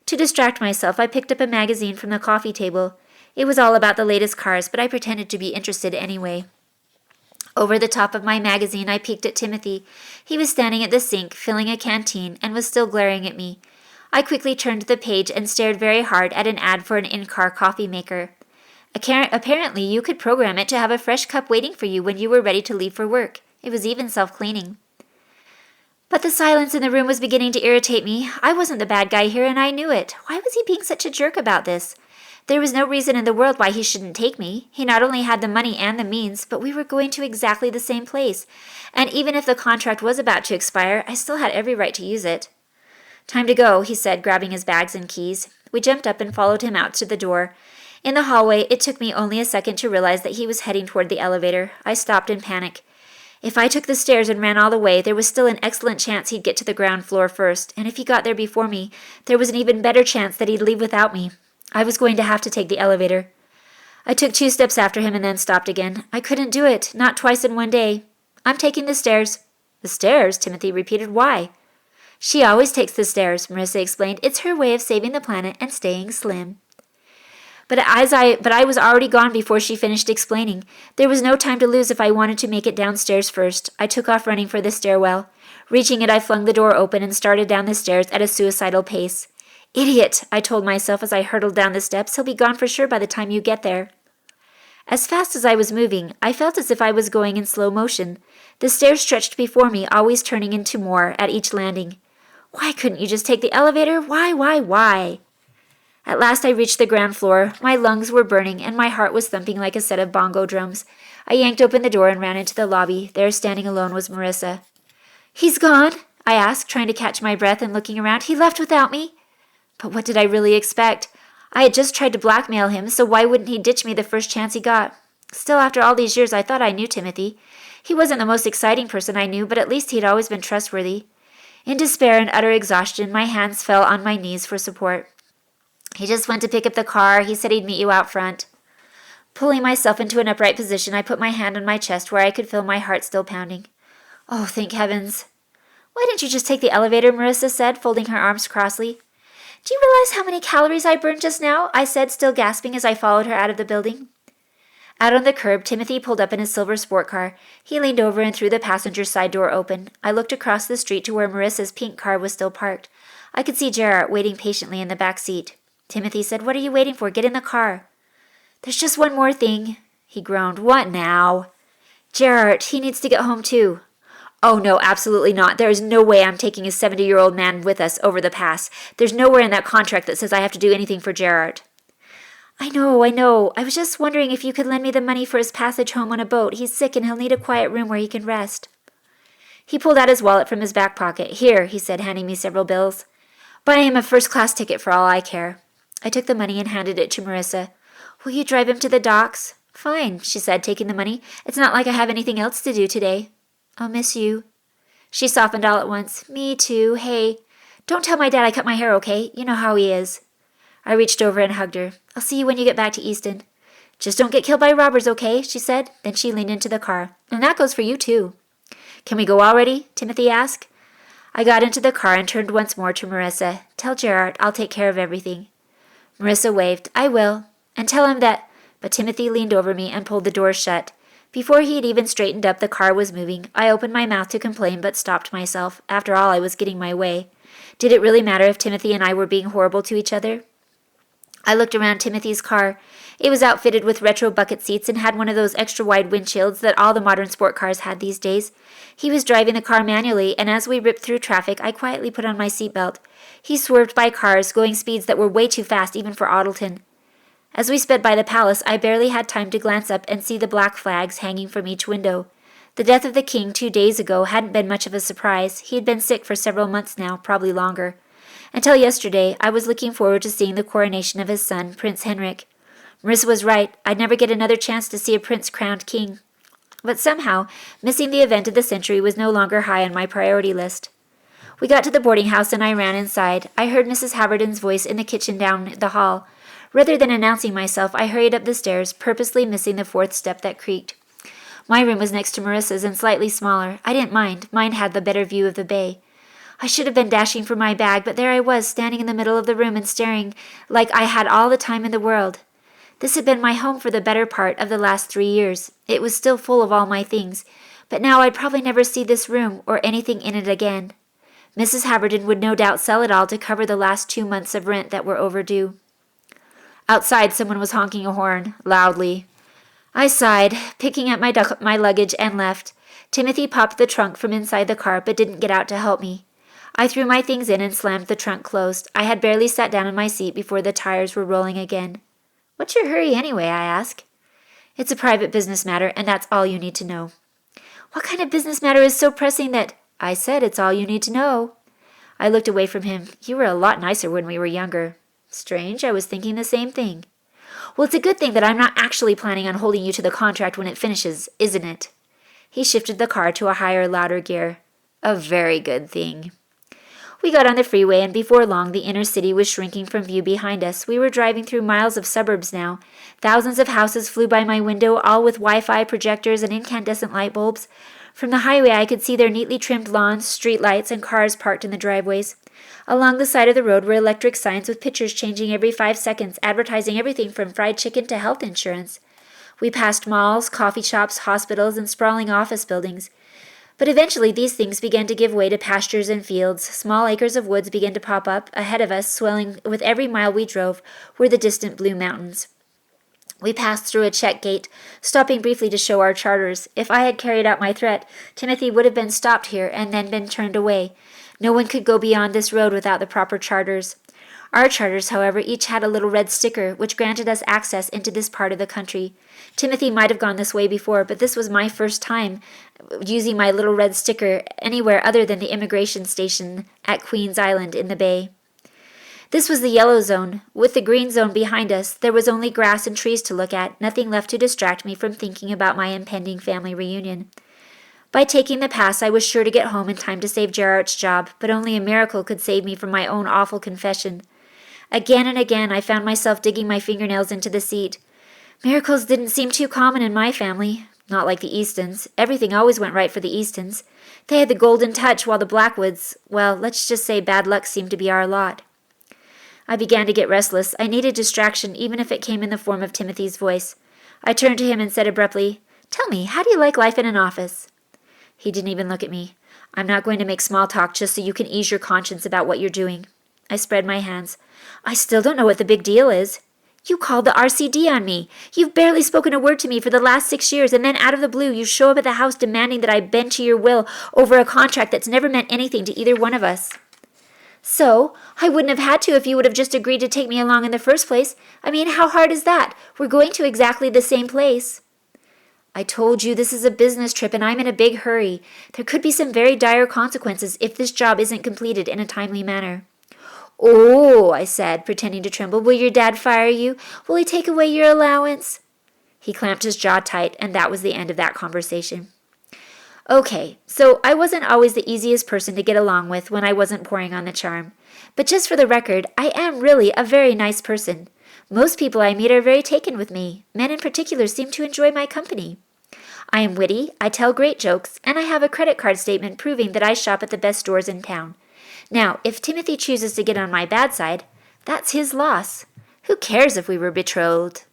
To distract myself, I picked up a magazine from the coffee table. It was all about the latest cars, but I pretended to be interested anyway. Over the top of my magazine, I peeked at Timothy. He was standing at the sink, filling a canteen, and was still glaring at me. I quickly turned to the page and stared very hard at an ad for an in-car coffee maker. Apparently, you could program it to have a fresh cup waiting for you when you were ready to leave for work. It was even self-cleaning. But the silence in the room was beginning to irritate me. I wasn't the bad guy here, and I knew it. Why was he being such a jerk about this? There was no reason in the world why he shouldn't take me. He not only had the money and the means, but we were going to exactly the same place. And even if the contract was about to expire, I still had every right to use it. "Time to go," he said, grabbing his bags and keys. We jumped up and followed him out to the door. In the hallway, it took me only a second to realize that he was heading toward the elevator. I stopped in panic. If I took the stairs and ran all the way, there was still an excellent chance he'd get to the ground floor first, and if he got there before me, there was an even better chance that he'd leave without me. I was going to have to take the elevator. I took 2 steps after him and then stopped again. I couldn't do it, not twice in one day. "I'm taking the stairs." "The stairs?" Timothy repeated. "Why?" "She always takes the stairs," Marissa explained. "It's her way of saving the planet and staying slim." But I was already gone before she finished explaining. There was no time to lose if I wanted to make it downstairs first. I took off running for the stairwell. Reaching it, I flung the door open and started down the stairs at a suicidal pace. "Idiot," I told myself as I hurtled down the steps. "He'll be gone for sure by the time you get there." As fast as I was moving, I felt as if I was going in slow motion. The stairs stretched before me, always turning into more at each landing. Why couldn't you just take the elevator? Why? At last I reached the ground floor. My lungs were burning, and my heart was thumping like a set of bongo drums. I yanked open the door and ran into the lobby. There, standing alone, was Marissa. "He's gone?" I asked, trying to catch my breath and looking around. "He left without me?" But what did I really expect? I had just tried to blackmail him, so why wouldn't he ditch me the first chance he got? Still, after all these years, I thought I knew Timothy. He wasn't the most exciting person I knew, but at least he'd always been trustworthy. In despair and utter exhaustion, my hands fell on my knees for support. "He just went to pick up the car. He said he'd meet you out front." Pulling myself into an upright position, I put my hand on my chest where I could feel my heart still pounding. "Oh, thank heavens." "Why didn't you just take the elevator?" Marissa said, folding her arms crossly. "Do you realize how many calories I burned just now?" I said, still gasping as I followed her out of the building. Out on the curb, Timothy pulled up in his silver sport car. He leaned over and threw the passenger side door open. I looked across the street to where Marissa's pink car was still parked. I could see Gerard waiting patiently in the back seat. Timothy said, "What are you waiting for? Get in the car." "There's just one more thing," he groaned. "What now?" "Gerard, he needs to get home too." "Oh, no, absolutely not. There is no way I'm taking a 70-year-old man with us over the pass. There's nowhere in that contract that says I have to do anything for Gerard." I know. I was just wondering if you could lend me the money for his passage home on a boat. He's sick and he'll need a quiet room where he can rest." He pulled out his wallet from his back pocket. "Here," he said, handing me several bills. "Buy him a first-class ticket for all I care." I took the money and handed it to Marissa. "Will you drive him to the docks?" "Fine," she said, taking the money. "It's not like I have anything else to do today." "I'll miss you." She softened all at once. "Me too. Hey, don't tell my dad I cut my hair, okay? You know how he is." I reached over and hugged her. "I'll see you when you get back to Easton." "Just don't get killed by robbers, okay?" she said. Then she leaned into the car. "And that goes for you, too." "Can we go already?" Timothy asked. I got into the car and turned once more to Marissa. "Tell Gerard I'll take care of everything." Marissa waved. "I will. And tell him that—" But Timothy leaned over me and pulled the door shut. Before he had even straightened up, the car was moving. I opened my mouth to complain, but stopped myself. After all, I was getting my way. Did it really matter if Timothy and I were being horrible to each other? I looked around Timothy's car. It was outfitted with retro bucket seats and had one of those extra-wide windshields that all the modern sport cars had these days. He was driving the car manually, and as we ripped through traffic, I quietly put on my seatbelt. He swerved by cars, going speeds that were way too fast even for Audleton. As we sped by the palace, I barely had time to glance up and see the black flags hanging from each window. The death of the king 2 days ago hadn't been much of a surprise. He had been sick for several months now, probably longer. Until yesterday, I was looking forward to seeing the coronation of his son, Prince Henrik. Marissa was right. I'd never get another chance to see a prince crowned king. But somehow, missing the event of the century was no longer high on my priority list. We got to the boarding house and I ran inside. I heard Mrs. Haverden's voice in the kitchen down the hall. Rather than announcing myself, I hurried up the stairs, purposely missing the 4th step that creaked. My room was next to Marissa's and slightly smaller. I didn't mind. Mine had the better view of the bay. I should have been dashing for my bag, but there I was, standing in the middle of the room and staring like I had all the time in the world. This had been my home for the better part of the last 3 years. It was still full of all my things, but now I'd probably never see this room or anything in it again. Mrs. Haverden would no doubt sell it all to cover the last 2 months of rent that were overdue. Outside, someone was honking a horn, loudly. I sighed, picking up my luggage, and left. Timothy popped the trunk from inside the car, but didn't get out to help me. I threw my things in and slammed the trunk closed. I had barely sat down in my seat before the tires were rolling again. "What's your hurry anyway?" I asked. "It's a private business matter, and that's all you need to know." "What kind of business matter is so pressing that—" "I said it's all you need to know." I looked away from him. "You were a lot nicer when we were younger." "Strange, I was thinking the same thing." "Well, it's a good thing that I'm not actually planning on holding you to the contract when it finishes, isn't it?" He shifted the car to a higher, louder gear. "A very good thing." We got on the freeway, and before long the inner city was shrinking from view behind us. We were driving through miles of suburbs now. Thousands of houses flew by my window, all with Wi-Fi projectors and incandescent light bulbs. From the highway I could see their neatly trimmed lawns, street lights, and cars parked in the driveways. Along the side of the road were electric signs with pictures changing every 5 seconds, advertising everything from fried chicken to health insurance. We passed malls, coffee shops, hospitals, and sprawling office buildings. But eventually these things began to give way to pastures and fields. Small acres of woods began to pop up. Ahead of us, swelling with every mile we drove, were the distant blue mountains. We passed through a check gate, stopping briefly to show our charters. If I had carried out my threat, Timothy would have been stopped here and then been turned away. No one could go beyond this road without the proper charters. Our charters, however, each had a little red sticker, which granted us access into this part of the country. Timothy might have gone this way before, but this was my first time using my little red sticker anywhere other than the immigration station at Queen's Island in the bay. This was the yellow zone. With the green zone behind us, there was only grass and trees to look at, nothing left to distract me from thinking about my impending family reunion. By taking the pass, I was sure to get home in time to save Gerard's job, but only a miracle could save me from my own awful confession. Again and again, I found myself digging my fingernails into the seat. Miracles didn't seem too common in my family. Not like the Eastons. Everything always went right for the Eastons. They had the golden touch, while the Blackwoods, well, let's just say bad luck seemed to be our lot. I began to get restless. I needed distraction, even if it came in the form of Timothy's voice. I turned to him and said abruptly, "Tell me, how do you like life in an office?" He didn't even look at me. "I'm not going to make small talk just so you can ease your conscience about what you're doing." I spread my hands. "I still don't know what the big deal is." "You called the RCD on me. You've barely spoken a word to me for the last 6 years, and then out of the blue you show up at the house demanding that I bend to your will over a contract that's never meant anything to either one of us." "So, I wouldn't have had to if you would have just agreed to take me along in the first place. I mean, how hard is that? We're going to exactly the same place." "I told you this is a business trip and I'm in a big hurry. There could be some very dire consequences if this job isn't completed in a timely manner." "Oh," I said, pretending to tremble, "will your dad fire you? Will he take away your allowance?" He clamped his jaw tight, and that was the end of that conversation. Okay, so I wasn't always the easiest person to get along with when I wasn't pouring on the charm. But just for the record, I am really a very nice person. Most people I meet are very taken with me. Men in particular seem to enjoy my company. I am witty, I tell great jokes, and I have a credit card statement proving that I shop at the best stores in town. Now, if Timothy chooses to get on my bad side, that's his loss. Who cares if we were betrothed?